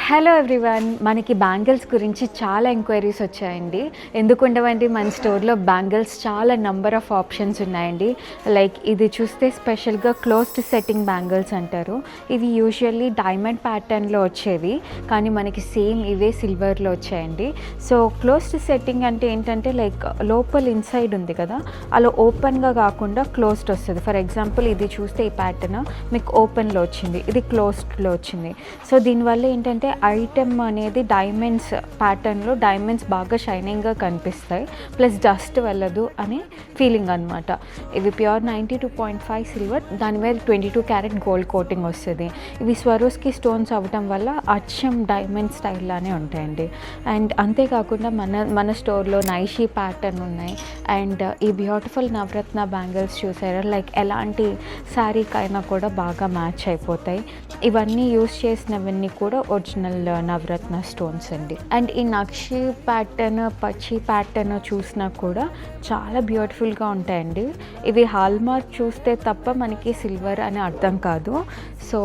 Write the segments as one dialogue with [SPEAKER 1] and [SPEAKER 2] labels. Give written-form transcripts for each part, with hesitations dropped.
[SPEAKER 1] Hello everyone, మనకి bangles గురించి చాలా ఎంక్వైరీస్ వచ్చాయండి. ఎందుకు ఉండవండి, మన స్టోర్లో బ్యాంగిల్స్ చాలా నంబర్ ఆఫ్ ఆప్షన్స్ ఉన్నాయండి. లైక్ ఇది చూస్తే స్పెషల్గా క్లోజ్డ్ సెట్టింగ్ బ్యాంగిల్స్ అంటారు. ఇవి యూజువల్లీ డైమండ్ ప్యాటర్న్లో వచ్చేవి, కానీ మనకి సేమ్ ఇవే సిల్వర్లో వచ్చాయండి. సో క్లోజ్డ్ సెట్టింగ్ అంటే ఏంటంటే లైక్ లోపల ఇన్సైడ్ ఉంది కదా, అలా ఓపెన్గా కాకుండా క్లోజ్డ్ వస్తుంది. ఫర్ ఎగ్జాంపుల్ ఇది చూస్తే ఈ ప్యాటర్న్ మీకు ఓపెన్లో వచ్చింది, ఇది క్లోజ్డ్లో వచ్చింది. సో దీనివల్ల ఏంటంటే ఐటెమ్ అనేది డైమండ్స్ ప్యాటర్న్లో డైమండ్స్ బాగా షైనింగ్గా కనిపిస్తాయి, ప్లస్ డస్ట్ వెళ్ళదు అనే ఫీలింగ్ అనమాట. ఇవి ప్యూర్ 92.5 సిల్వర్, దాని మీద 22 క్యారెట్ గోల్డ్ కోటింగ్ వస్తుంది. ఇవి స్వరోస్కి స్టోన్స్ అవ్వటం వల్ల అచ్చం డైమండ్ స్టైల్లానే ఉంటాయండి. అండ్ అంతేకాకుండా మన స్టోర్లో నైషీ ప్యాటర్న్ ఉన్నాయి. అండ్ ఈ బ్యూటిఫుల్ నవరత్న బ్యాంగిల్స్ చూసారా, లైక్ ఎలాంటి శారీకైనా కూడా బాగా మ్యాచ్ అయిపోతాయి. ఇవన్నీ యూస్ చేసినవన్నీ కూడా ఒరిజినల్ నవరత్న స్టోన్స్ అండి. అండ్ ఈ నక్షి ప్యాటర్న్, పచ్చి ప్యాటర్న్ చూసినా కూడా చాలా బ్యూటిఫుల్గా ఉంటాయండి. ఇవి హాల్మార్క్ చూస్తే తప్ప మనకి సిల్వర్ అని అర్థం కాదు. సో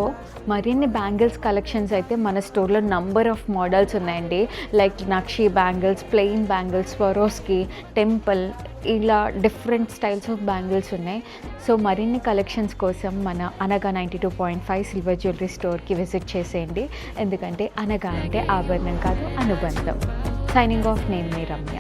[SPEAKER 1] మరిన్ని బ్యాంగిల్స్ కలెక్షన్స్ అయితే మన స్టోర్లో నంబర్ ఆఫ్ మోడల్స్ ఉన్నాయండి. Like nakshi bangles, plain bangles, Swarovski, temple, ఇలా డిఫరెంట్ స్టైల్స్ ఆఫ్ బ్యాంగిల్స్ ఉన్నాయి. సో మరిన్ని కలెక్షన్స్ కోసం మన అనగా 92.5 సిల్వర్ జ్యువెలరీ స్టోర్కి విజిట్ చేసేయండి. ఎందుకంటే అనగా అంటే ఆభరణం కాదు, అనుబంధం. సైనింగ్ ఆఫ్, నేను మీ రమ్య.